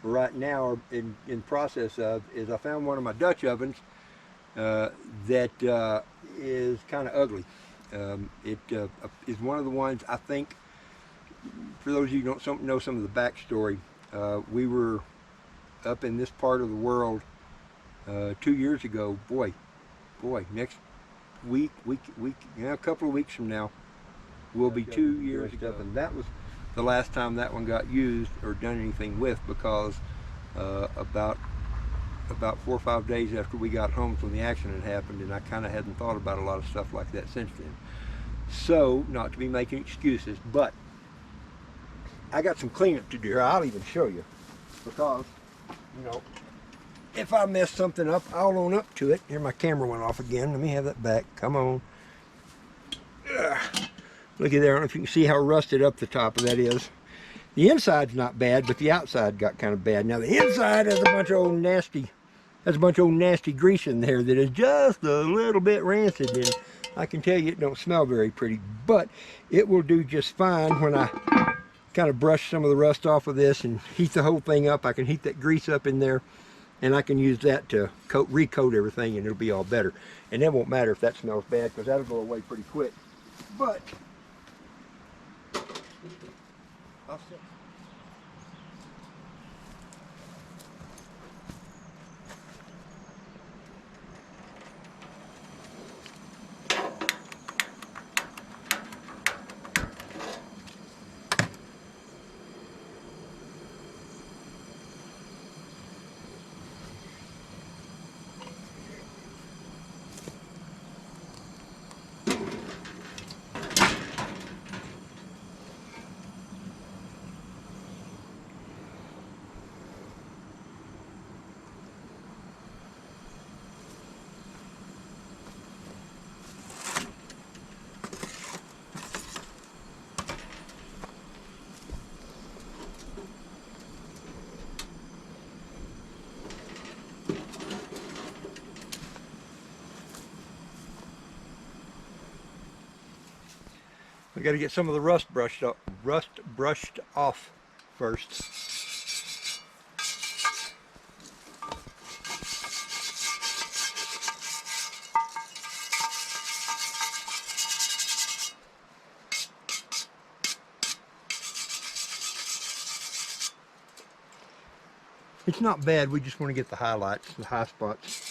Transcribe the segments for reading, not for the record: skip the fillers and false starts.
right now, or in process of, is I found one of my Dutch ovens that is kind of ugly. It is one of the ones, I think, for those of you who don't know some of the backstory, we were up in this part of the world 2 years ago. Boy, next a couple of weeks from now, will be 2 years ago, and that was the last time that one got used or done anything with, because about 4 or 5 days after we got home from the accident happened, and I kind of hadn't thought about a lot of stuff like that since then. So, not to be making excuses, but I got some cleanup to do here. I'll even show you, because, you know, if I mess something up, I'll own up to it. Here, my camera went off again. Let me have that back. Come on. Ugh. Look at there. I don't know if you can see how rusted up the top of that is. The inside's not bad, but the outside got kind of bad. Now, the inside has a bunch of old nasty grease in there that is just a little bit rancid, and I can tell you it don't smell very pretty, but it will do just fine when I kind of brush some of the rust off of this and heat the whole thing up. I can heat that grease up in there, and I can use that to recoat everything, and it'll be all better. And it won't matter if that smells bad, because that'll go away pretty quick. But I'll set. I got to get some of the rust brushed off first. It's not bad. We just want to get the highlights, the high spots.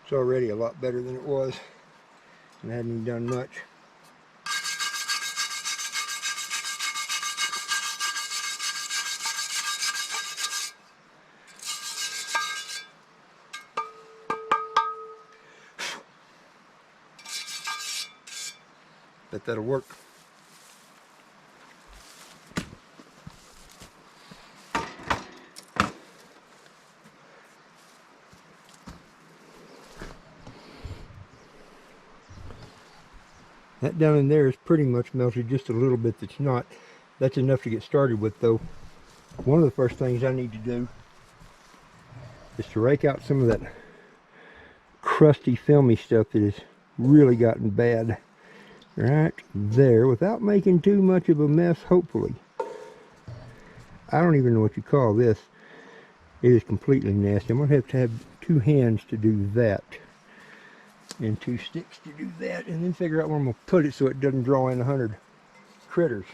It's already a lot better than it was, and I hadn't even done much. Bet that'll work. That down in there is pretty much melted, just a little bit that's not. That's enough to get started with, though. One of the first things I need to do is to rake out some of that crusty, filmy stuff that has really gotten bad right there, without making too much of a mess, hopefully. I don't even know what you call this. It is completely nasty. I'm going to have 2 hands to do that, and 2 sticks to do that, and then figure out where I'm going to put it so it doesn't draw in 100 critters.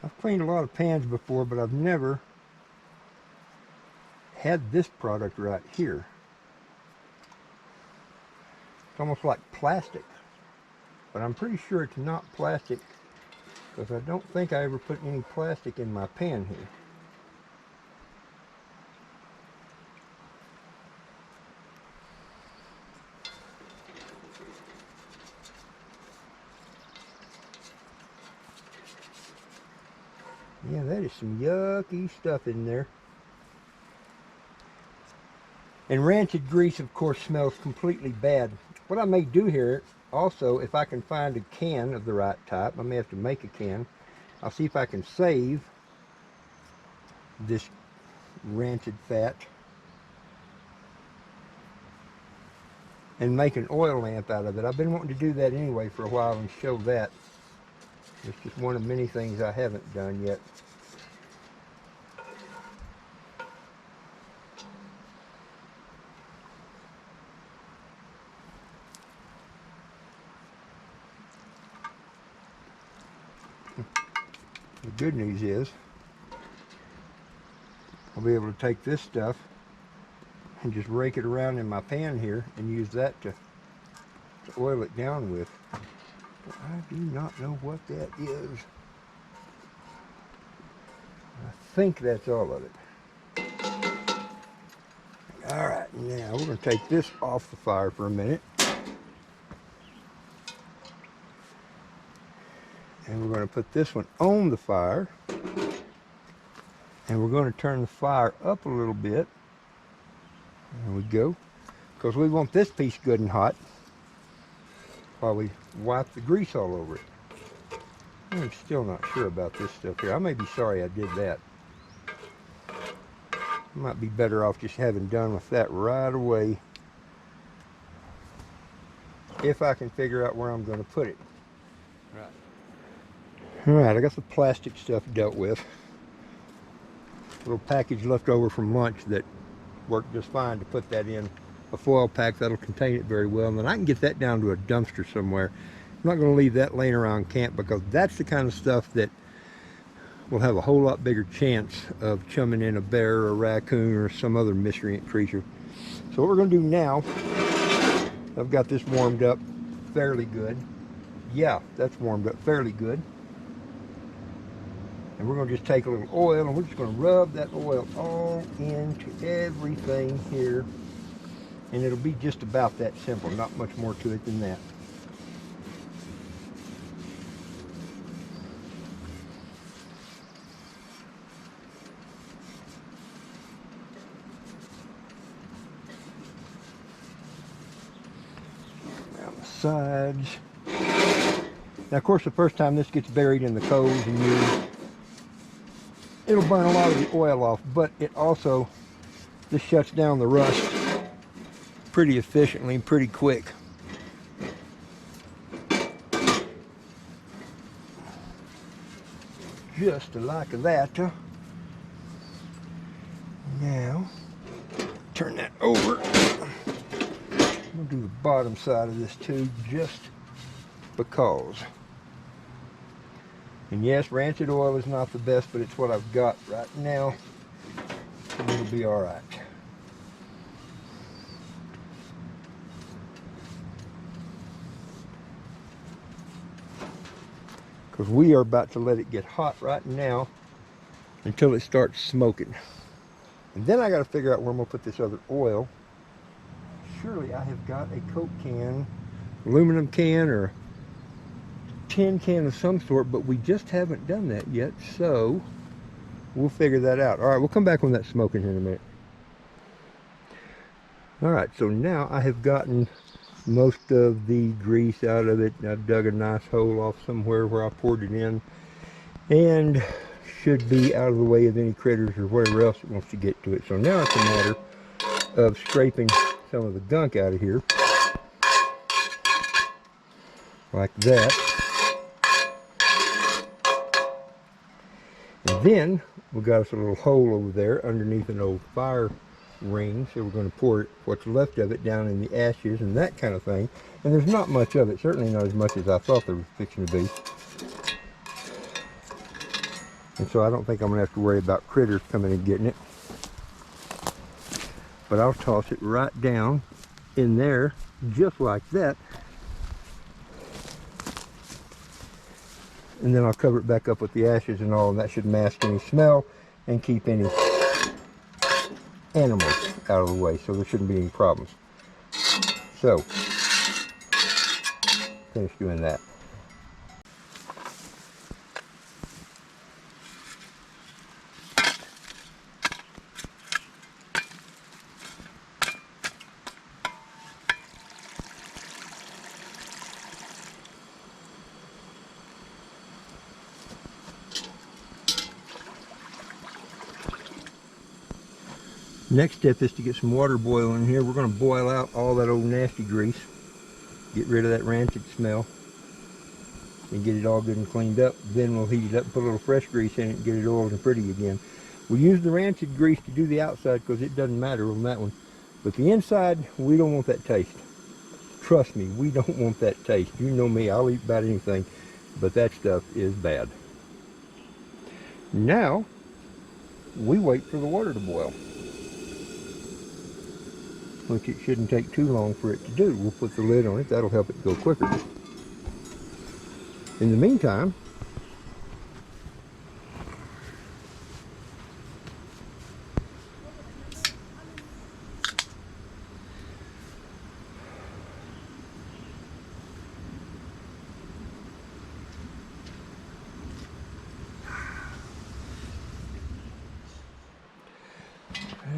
I've cleaned a lot of pans before, but I've never had this product right here. It's almost like plastic, but I'm pretty sure it's not plastic, because I don't think I ever put any plastic in my pan here. Yeah, that is some yucky stuff in there. And rancid grease, of course, smells completely bad. What I may do here, also, if I can find a can of the right type, I may have to make a can. I'll see if I can save this rancid fat and make an oil lamp out of it. I've been wanting to do that anyway for a while and show that. It's just one of many things I haven't done yet. The good news is I'll be able to take this stuff and just rake it around in my pan here and use that to oil it down with. But I do not know what that is. I think that's all of it. Alright, now we're going to take this off the fire for a minute. And we're going to put this one on the fire. And we're going to turn the fire up a little bit. There we go. Because we want this piece good and hot while we wipe the grease all over it. I'm still not sure about this stuff here. I may be sorry I did that. I might be better off just having done with that right away, if I can figure out where I'm going to put it. Alright, I got the plastic stuff dealt with. A little package left over from lunch that worked just fine to put that in a foil pack that'll contain it very well, and then I can get that down to a dumpster somewhere. I'm not going to leave that laying around camp, because that's the kind of stuff that will have a whole lot bigger chance of chumming in a bear or a raccoon or some other miscreant creature. So what we're going to do now, I've got this warmed up fairly good. Yeah, that's warmed up fairly good. And we're going to just take a little oil and we're just going to rub that oil all into everything here. And it'll be just about that simple, not much more to it than that. Around the sides. Now, of course, the first time this gets buried in the coals and used, it'll burn a lot of the oil off, but it also, this shuts down the rust pretty efficiently and pretty quick. Just like that. Now, turn that over. We'll do the bottom side of this too, just because. And yes, rancid oil is not the best, but it's what I've got right now, and it'll be all right. Because we are about to let it get hot right now until it starts smoking. And then I got to figure out where I'm going to put this other oil. Surely I have got a Coke can, aluminum can, or tin can of some sort, but we just haven't done that yet, so we'll figure that out. All right, we'll come back on that smoking here in a minute. All right, so now I have gotten most of the grease out of it. I've dug a nice hole off somewhere where I poured it in, and should be out of the way of any critters or whatever else it wants to get to it. So now it's a matter of scraping some of the gunk out of here, like that. And then we got us a little hole over there underneath an old fire ring, so we're going to pour what's left of it down in the ashes and that kind of thing. And there's not much of it, certainly not as much as I thought there was fixing to be. And so I don't think I'm going to have to worry about critters coming and getting it. But I'll toss it right down in there, just like that. And then I'll cover it back up with the ashes and all, and that should mask any smell and keep any animals out of the way, so there shouldn't be any problems. So, finish doing that. Next step is to get some water boiling in here. We're going to boil out all that old nasty grease, get rid of that rancid smell, and get it all good and cleaned up. Then we'll heat it up and put a little fresh grease in it and get it oiled and pretty again. We use the rancid grease to do the outside because it doesn't matter on that one. But the inside, we don't want that taste. Trust me, we don't want that taste. You know me, I'll eat about anything, but that stuff is bad. Now, we wait for the water to boil, which it shouldn't take too long for it to do. We'll put the lid on it, that'll help it go quicker. In the meantime,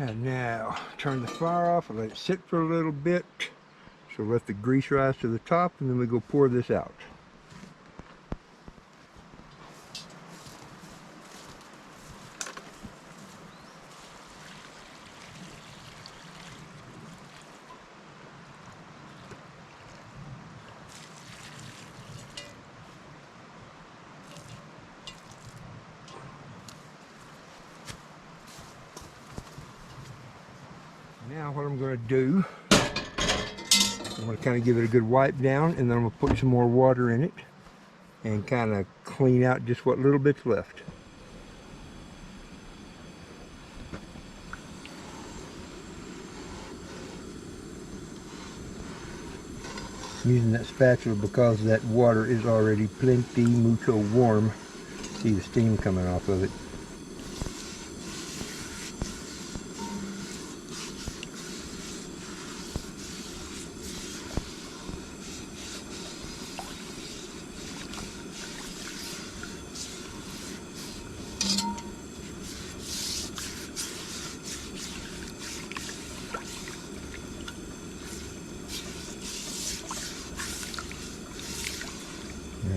and now turn the fire off and let it sit for a little bit. So let the grease rise to the top, and then we go pour this out. Now what I'm going to do, I'm going to kind of give it a good wipe down, and then I'm going to put some more water in it and kind of clean out just what little bit's left. I'm using that spatula because that water is already plenty mucho warm. See the steam coming off of it.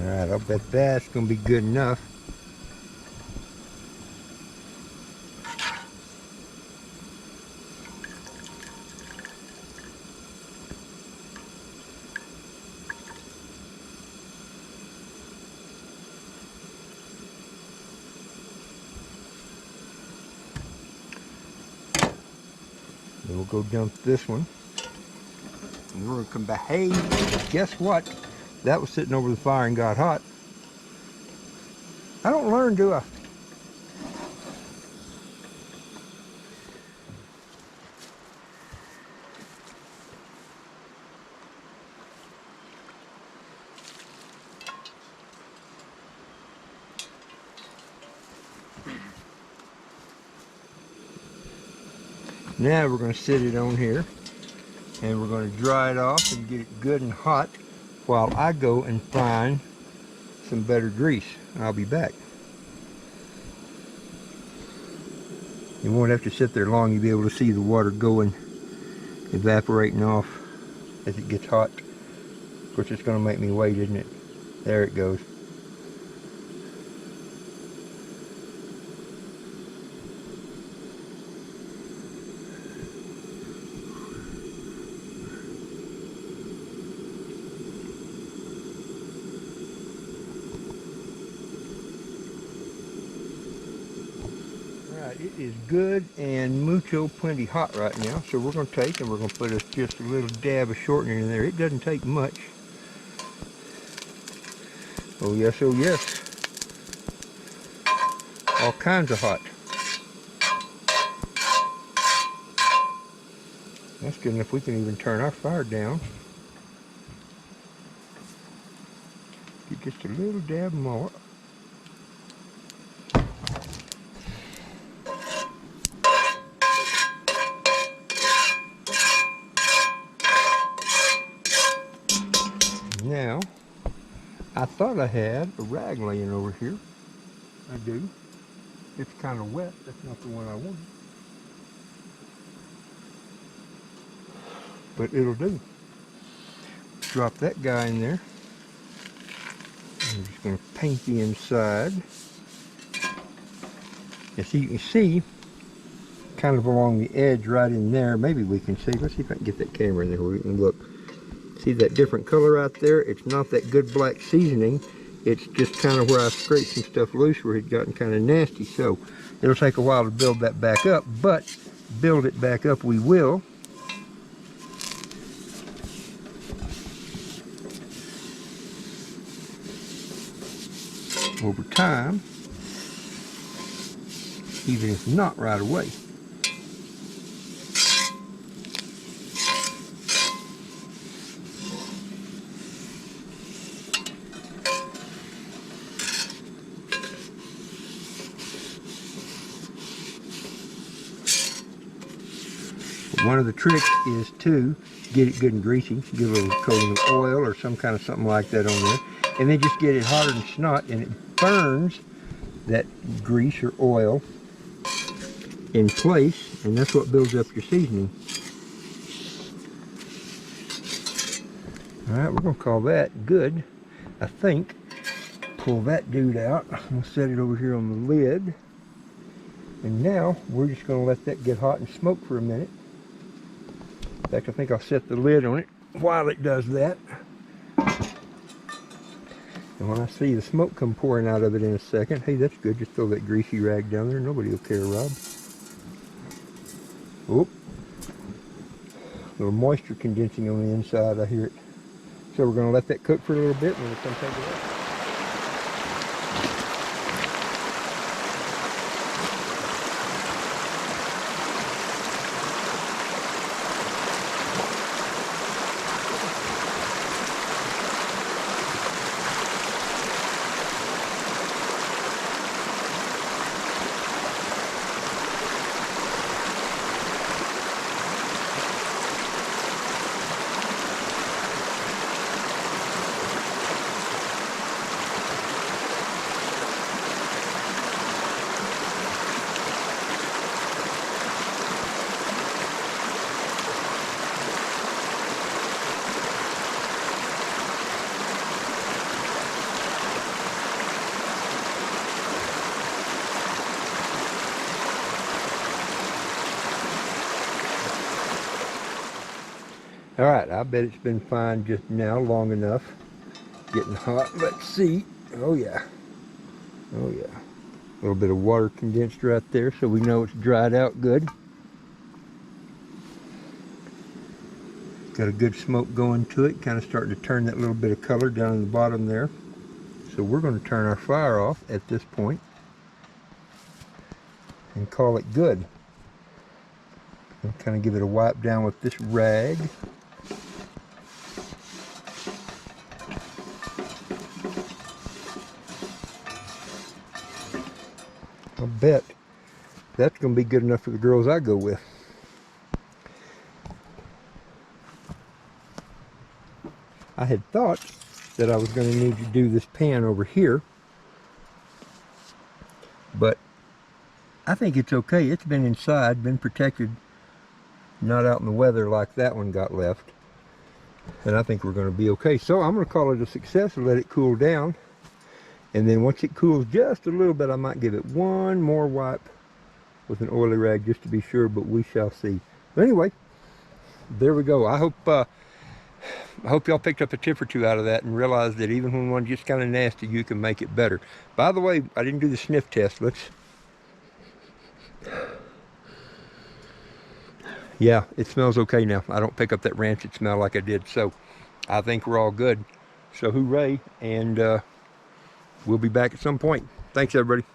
Alright, I'll bet that's going to be good enough. Then we'll go dump this one. And we're going to come back. Hey, guess what? That was sitting over the fire and got hot. I don't learn, do I? Now we're going to sit it on here, and we're going to dry it off and get it good and hot while I go and find some better grease. I'll be back. You won't have to sit there long. You'll be able to see the water going, evaporating off as it gets hot. Of course, it's going to make me wait, isn't it? There it goes. It is good and mucho plenty hot right now, so we're going to take and we're going to put just a little dab of shortening in there. It doesn't take much. Oh yes, oh yes. All kinds of hot. That's good enough. We can even turn our fire down. Get just a little dab more. Now, I thought I had a rag laying over here. I do. It's kind of wet. That's not the one I wanted. But it'll do. Drop that guy in there. I'm just going to paint the inside. As you can see, kind of along the edge right in there. Maybe we can see. Let's see if I can get that camera in there where we can look. See that different color out there? It's not that good black seasoning. It's just kind of where I scraped some stuff loose where it gotten kind of nasty. So it'll take a while to build that back up, but build it back up we will. Over time, even if not right away. One of the tricks is to get it good and greasy, give a little coating of oil or some kind of something like that on there, and then just get it hotter than snot, and it burns that grease or oil in place, and that's what builds up your seasoning. Alright, we're going to call that good, I think. Pull that dude out. I'm going to set it over here on the lid, and now we're just going to let that get hot and smoke for a minute. In fact, I think I'll set the lid on it while it does that. And when I see the smoke come pouring out of it in a second, hey, that's good. Just throw that greasy rag down there. Nobody will care, Rob. Oop. A little moisture condensing on the inside, I hear it. So we're going to let that cook for a little bit and we'll come take it out. Alright, I bet it's been fine just now, long enough. Getting hot. Let's see. Oh yeah. Oh yeah. A little bit of water condensed right there so we know it's dried out good. Got a good smoke going to it, kind of starting to turn that little bit of color down in the bottom there. So we're going to turn our fire off at this point and call it good. And kind of give it a wipe down with this rag. I'll bet that's going to be good enough for the girls I go with. I had thought that I was going to need to do this pan over here, but I think it's okay. It's been inside, been protected, not out in the weather like that one got left, and I think we're going to be okay. So I'm going to call it a success and let it cool down, and then once it cools just a little bit, I might give it one more wipe with an oily rag just to be sure, but we shall see. But anyway, there we go. I hope y'all picked up a tip or two out of that and realized that even when one gets kind of nasty, you can make it better. By the way, I didn't do the sniff test. Yeah, it smells okay now. I don't pick up that rancid smell like I did, so I think we're all good. So hooray, and we'll be back at some point. Thanks, everybody.